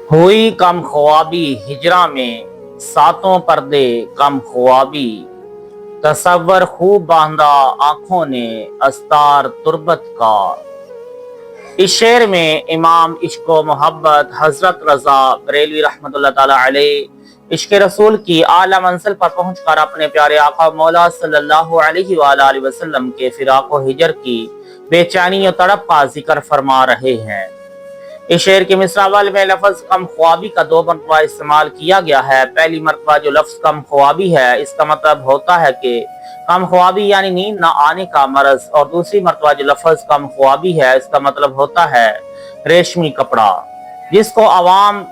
हुई कम ख्वाबी हिजरा में सातों पर्दे कम ख्वाबी तसव्वर खूब बांधा आंखों ने अस्तार तुर्बत का। इस शेर में इमाम इश्क व मोहब्बत हजरत रजा बरेलवी रहमतुल्लाह ताला अलैह इश्क रसूल की आला मंजिल पर पहुंचकर अपने प्यारे आका मौला सल्लल्लाहु अलैहि वसल्लम के फिराक व हिजर की बेचैनी और तड़प का जिक्र फरमा रहे हैं। इस शेर के मिसरावल में लफ्ज कम ख्वाबी का दो मरतबा इस्तेमाल किया गया है। पहली मरतबा जो लफ्ज कम ख्वाबी है इसका मतलब होता है कि कम ख्वाबी यानी नींद न आने का मरज, और दूसरी मरतबा जो लफ्ज कम ख्वाबी है इसका मतलब होता है रेशमी कपड़ा, जिसको अवाम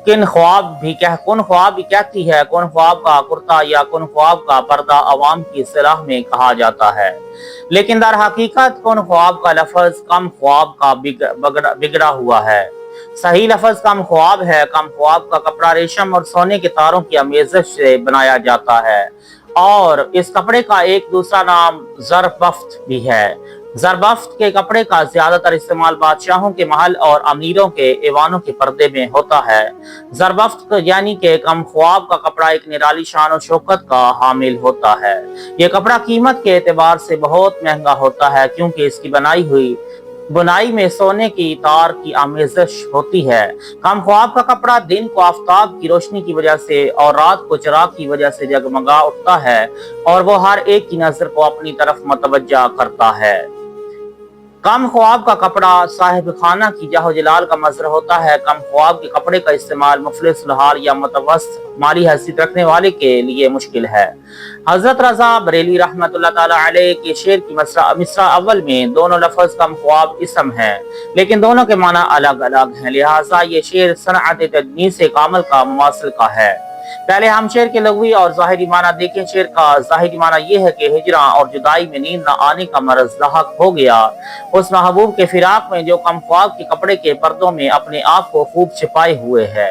कुन ख्वाब भी कहती है। कुन ख्वाब का कुर्ता या कुन ख्वाब का पर्दा अवाम की इस्तिलाह में कहा जाता है, लेकिन दर हकीकत कुन ख्वाब का लफ्ज कम ख्वाब का बिगड़ा हुआ है। सही लफ्ज कम ख्वाब है। कम ख्वाब का कपड़ा रेशम और सोने के तारों की आमेज़श से बनाया जाता है, और इस कपड़े का एक दूसरा नाम ज़रबफ्त भी है। ज़रबफ्त के कपड़े का ज्यादातर इस्तेमाल बादशाहों के महल और अमीरों के ऐवानों के पर्दे में होता है। ज़रबफ्त यानी कि कम ख्वाब का कपड़ा एक निराली शान और शौकत का हामिल होता है। ये कपड़ा कीमत के एतबार से बहुत महंगा होता है, क्योंकि इसकी बुनाई में सोने की तार की आमेज़श होती है। कम ख्वाब का कपड़ा दिन को आफताब की रोशनी की वजह से और रात को चिराग की वजह से जगमगा उठता है, और वो हर एक की नजर को अपनी तरफ मतवज्जा करता है। कम ख्वाब का कपड़ा साहिब खाना की जाहो जलाल का मजर होता है। कम ख्वाब के कपड़े का इस्तेमाल मुफलिस लहार या मुतवस्सित माली हैसियत रखने वाले के लिए मुश्किल है। हजरत रजा बरेली रहमतुल्लाह ताला अलैह के शेर की मिसरा अव्वल में दोनों लफ्ज कम ख्वाब इसम है, लेकिन दोनों के माना अलग अलग हैं, लिहाजा ये शेर सनअत तदनीस कामल का मुमासिल का है। पहले हम शेर के लघवी और ज़ाहिरी माना देखें। शेर का ज़ाहिरी माना यह है कि हिजरा और जुदाई में नींद न आने का मरज लाहक हो गया उस महबूब के फिराक में जो कम ख्वाब के कपड़े के पर्दों में अपने आप को खूब छिपाए हुए है।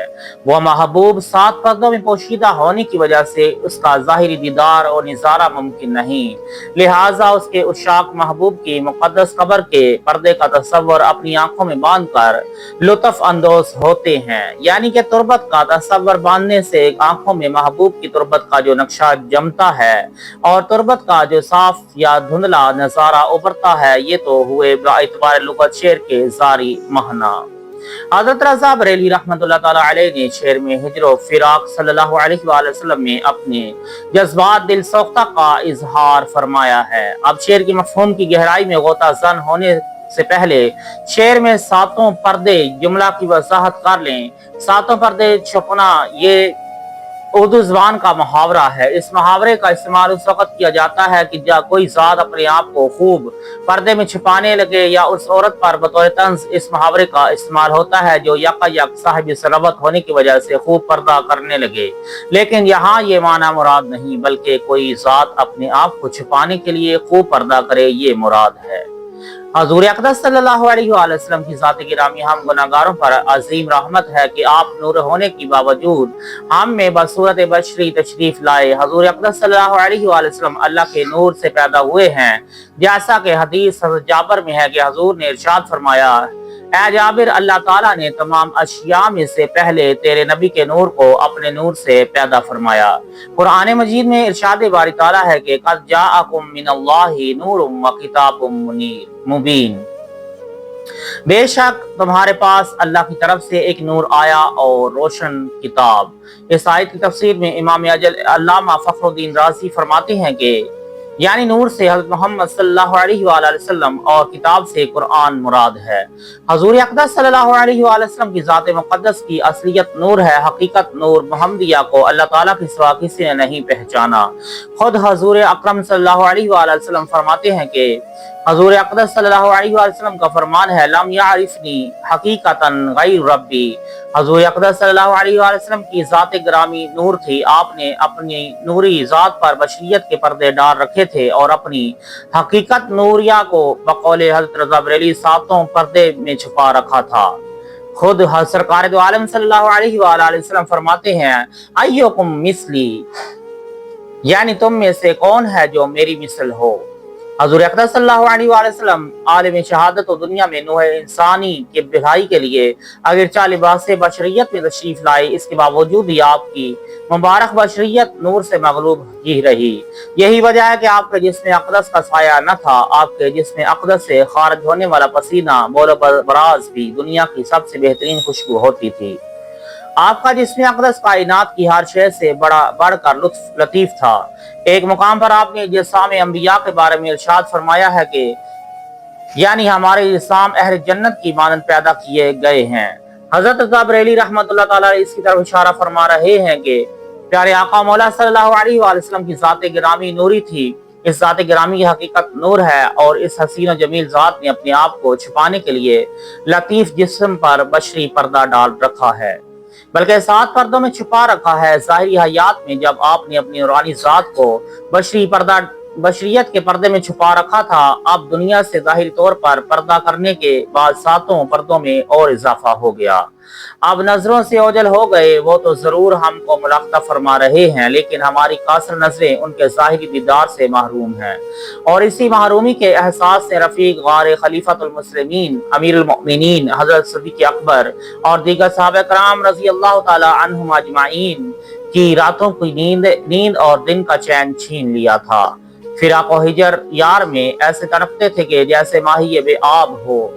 वह महबूब 7 पर्दों में पोशीदा होने की वजह से उसका ज़ाहिरी दीदार और निजारा मुमकिन नहीं, लिहाजा उसके उशाक महबूब की मुकद्दस कब्र के पर्दे का तस्वर अपनी आंखों में बांध कर लुत्फ अंदोज होते हैं। यानी कि तुरबत का तस्वर बांधने से आंखों में महबूब की तुरबत का जो नक्शा जमता है और तुरबत का जो साफ या धुंधला नजारा उभरता है, ये तो हुए इतबार लुगत शेर के जारी महना। हज़रत रज़ा बरेलवी रहमतुल्लाह ताला अलैह ने शेर में हिजर फिराक सल्लल्लाहु अलैहि वसल्लम में अपने जज्बात दिल सोख्ता का इजहार फरमाया है। अब शेर की मफ़हूम की गहराई में गोता जन होने से पहले शेर में सातों पर्दे जुमला की वजाहत कर लें। सातों पर्दे छुपना ये उर्दू ज़बान का मुहावरा है। इस मुहावरे का इस्तेमाल उस वक्त किया जाता है कि जब कोई ज़ात अपने आप को खूब पर्दे में छिपाने लगे, या उस औरत पर बतौर तंज इस मुहावरे का इस्तेमाल होता है जो यकायक साहिब सरवत होने की वजह से खूब पर्दा करने लगे। लेकिन यहाँ ये माना मुराद नहीं, बल्कि कोई ज़ात अपने आप को छिपाने के लिए खूब पर्दा करे, ये मुराद है। हजूर अक़दस सल्लल्लाहु अलैहि वसल्लम की ज़ात गिरामी हम गुनाहगारों पर अजीम रहमत है कि आप नूर होने के बावजूद हम में बसूरत बशरी तशरीफ लाए। हजूर अक़दस सल्लल्लाहु अलैहि वसल्लम अल्लाह के नूर से पैदा हुए हैं, जैसा कि हदीस हज़रत जाबिर में है कि हजूर ने इरशाद फरमाया, ऐ जाबिर, अल्लाह ताला ने तमाम अशिया में से पहले तेरे नबी के नूर को अपने नूर से पैदा फरमाया। कुरान मजीद में इरशाद बारी ताला है कि क़द जाअकुम मिनल्लाहि नूरुम व किताबुम मुबीन, बेशक तुम्हारे पास अल्लाह की तरफ से एक नूर आया और रोशन किताब। इस आयत की तफसीर में इमाम अजल अल्लामा फखरुद्दीन राज़ी फरमाते हैं कि यानी नूर से हज़रत मोहम्मद सल्लल्लाहु अलैहि वसल्लम और किताब से कुरान मुराद है। हजूर अक़दस सल्लल्लाहु अलैहि वसल्लम की ज़ात मुक़द्दस की असलियत नूर है। हकीकत नूर मोहम्मदिया को अल्लाह ताला के सिवा किसी ने नहीं पहचाना। खुद हजूर अकरम सल्लल्लाहु अलैहि वसल्लम फरमाते हैं कि हजूर अक़दस सल्लल्लाहु अलैहि वसल्लम का फरमान है, लम यारिफनी हकीकतन गैर रब्बी। हजूर अक़दस सल्लल्लाहु अलैहि वसल्लम की ज़ात ग्रामी नूर थी। आपने अपनी नूरी ज़ात पर बशरियत के पर्दे डाल रखे थे और अपनी हकीकत नूरिया को बकौले हज़रत रज़ा बरेली सातों पर्दे में छुपा रखा था। खुद सरकार दो आलम सल्लल्लाहु अलैहि वसल्लम फरमाते हैं, अय्युकुम मिस्ली, यानी तुम में से कौन है जो मेरी मिसल हो। حضور اقدس صلی اللہ علیہ وآلہ وسلم عالم شہادت و دنیا میں نوح انسانی کے بھلائی کے لیے اگرچہ لباس بشریت میں تشریف لائے، اس کے باوجود بھی آپ کی مبارک بشریت نور سے مغلوب ہی رہی۔ یہی وجہ ہے کہ آپ کے جسم اقدس کا سایہ نہ تھا۔ آپ کے جسم اقدس سے خارج ہونے والا پسینہ بول و براز بھی دنیا کی سب سے بہترین خوشبو ہوتی تھی۔ آپ کا جسم اقدس کائنات کی ہر شے سے بڑھ کر لطیف تھا۔ ایک مقام پر آپ نے جسام انبیاء کے بارے میں ارشاد فرمایا ہے کہ یعنی ہمارے جسام اہل جنت کی مانند پیدا کیے گئے ہیں۔ حضرت رضا بریلوی رحمۃ اللہ تعالیٰ اس کی طرف اشارہ فرما رہے ہیں کہ پیارے آقا مولا صلی اللہ علیہ وآلہ وسلم کی ذات گرامی نوری تھی۔ اس ذات گرامی کی حقیقت نور ہے اور اس حسین و جمیل ذات نے اپنے آپ کو چھپانے کے لیے لطیف جسم پر بشری پردہ ڈال رکھا ہے، بلکہ 7 پردوں میں چھپا رکھا ہے۔ ظاہری حیات میں جب آپ نے اپنی نورانی ذات کو بشریت کے پردے میں چھپا رکھا تھا، اب دنیا سے ظاہری طور پر پردہ کرنے کے بعد 7 پردوں میں اور اضافہ ہو گیا۔ اب نظروں سے اوجھل ہو گئے، وہ تو ضرور ہم کو ملاحظہ فرما رہے ہیں، لیکن ہماری قاصر نظریں ان کے ظاہری دیدار سے محروم ہیں، اور اسی محرومی کے احساس سے رفیق غار خلیفۃ المسلمین امیر المؤمنین حضرت صدیق اکبر اور دیگر صحابہ کرام رضی اللہ تعالی عنہم اجمعین کی راتوں کی نیند اور دن کا چین چھین لیا تھا۔ فراق و ہجر یار میں ایسے تڑپتے تھے کہ جیسے ماہی بے آب ہو۔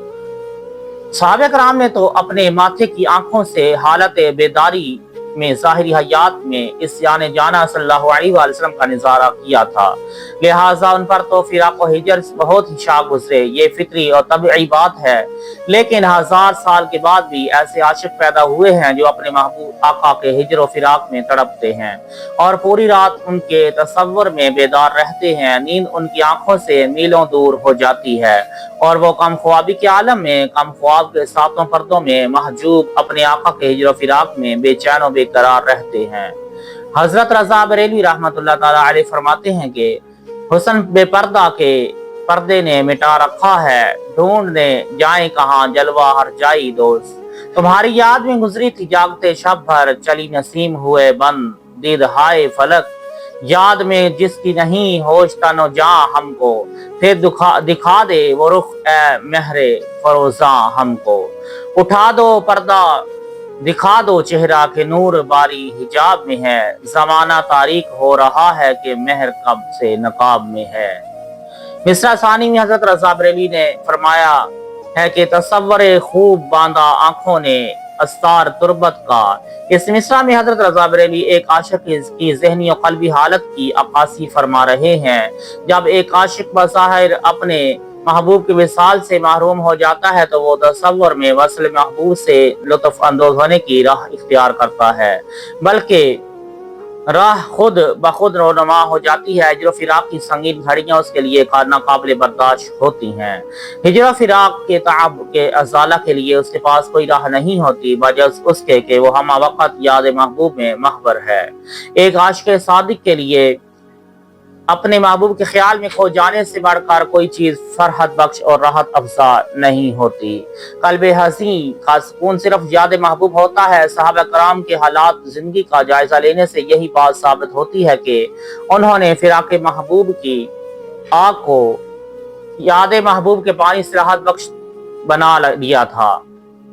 صحابہ کرام نے تو اپنے ماتھے کی آنکھوں سے حالت بیداری میں ظاہری حیات میں اس یعنی جانا صلی اللہ علیہ وآلہ وسلم کا نظارہ کیا تھا، لہٰذا ان پر تو فراق و ہجر بہت ہی شاق گزرے۔ یہ فطری اور طبعی بات ہے، لیکن 1000 سال کے بعد بھی ایسے عاشق پیدا ہوئے ہیں جو اپنے محبوب آقا کے ہجر و فراق میں تڑپتے ہیں اور پوری رات ان کے تصور میں بیدار رہتے ہیں۔ نیند ان کی آنکھوں سے میلوں دور ہو جاتی ہے اور وہ کم خوابی کے عالم میں، کم خواب کے 7 پردوں میں محجوب اپنے آقا کے ہجر و فراق میں بے چین و بے قرار رہتے ہیں۔ حضرت رضا بریلوی رحمۃ اللہ تعالی علیہ فرماتے ہیں کہ حسن بے پردہ کے پردے نے مٹا رکھا ہے، ڈھونڈنے جائیں کہاں جلوہ ہر جائی دوست۔ تمہاری یاد میں گزری تھی جاگتے شب بھر، چلی نسیم ہوئے بند دید ہائے فلک، یاد میں جس کی نہیں ہوش تن و جاں ہم کو، پھر دکھا دے وہ رخ اے مہر فروزاں ہم کو۔ اٹھا دو پردہ دکھا دو چہرہ کہ نور باری حجاب میں ہے، زمانہ تاریک ہو رہا ہے کہ مہر کب سے نقاب میں ہے۔ مصرع ثانی میں حضرت رضا بریلوی نے فرمایا ہے کہ تصور خوب باندھا آنکھوں نے استار تربت کا۔ اس مصرع میں حضرت رضا بریلوی ایک عاشق کی ذہنی و قلبی حالت کی عکاسی فرما رہے ہیں۔ جب ایک عاشق بظاہر اپنے محبوب کے وصال سے محروم ہو جاتا ہے تو وہ تصور میں وصل محبوب سے لطف اندوز ہونے کی راہ اختیار کرتا ہے، بلکہ راہ خود بخود رونما ہو جاتی ہے۔ ہجر و فراق کی سنگین گھڑیاں اس کے لیے ناقابل برداشت ہوتی ہیں۔ ہجر و فراق کے تعب کے ازالہ کے لیے اس کے پاس کوئی راہ نہیں ہوتی بجز اس کے کہ وہ ہمہ وقت یاد محبوب میں محور ہے۔ ایک عاشق صادق کے لیے اپنے محبوب کے خیال میں کھو جانے سے بڑھ کر کوئی چیز فرحت بخش اور راحت افزا نہیں ہوتی۔ قلب حزین کا سکون صرف یاد محبوب ہوتا ہے۔ صحابہ کرام کے حالات زندگی کا جائزہ لینے سے یہی بات ثابت ہوتی ہے کہ انہوں نے فراق محبوب کی آگ کو یاد محبوب کے پانی سے راحت بخش بنا لیا تھا۔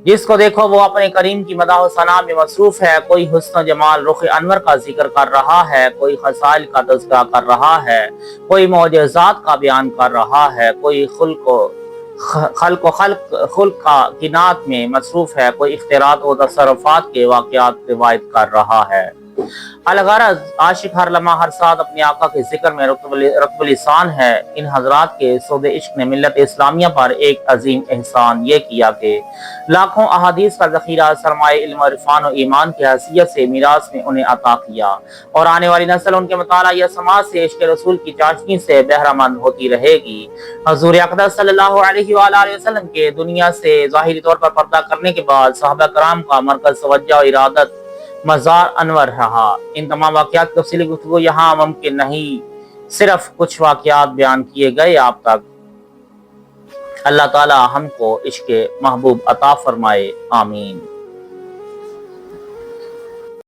جس کو دیکھو وہ اپنے کریم کی مداح و ثنا میں مصروف ہے، کوئی حسن و جمال رخ انور کا ذکر کر رہا ہے، کوئی خصائل کا تذکرہ کر رہا ہے، کوئی معجزات کا بیان کر رہا ہے، کوئی خلق کی نعت میں مصروف ہے، کوئی اختیارات و تصرفات کے واقعات روایت کر رہا ہے۔ الغرض عاشق ہر لمحہ ہر ساتھ اپنے آقا کے ذکر میں رطب لسان ہے۔ ان حضرات کے سود عشق نے ملت اسلامیہ پر ایک عظیم احسان یہ کیا کہ لاکھوں احادیث کا ذخیرہ سرمایہ علم و عرفان و ایمان کی حیثیت سے میراث میں انہیں عطا کیا، اور آنے والی نسل ان کے مطالعہ یا سماعت سے عشق رسول کی چاشنی سے بہرہ مند ہوتی رہے گی۔ حضور اقدس صلی اللہ علیہ وآلہ وسلم کے دنیا سے ظاہری طور پر پردہ کرنے کے بعد صحابہ کرام کا مرکز توجہ و ارادت مزار انور رہا۔ ان تمام واقعات کی تفصیلی گفتگو یہاں ممکن نہیں، صرف کچھ واقعات بیان کیے گئے آپ تک۔ اللہ تعالی ہم کو عشق محبوب عطا فرمائے، آمین۔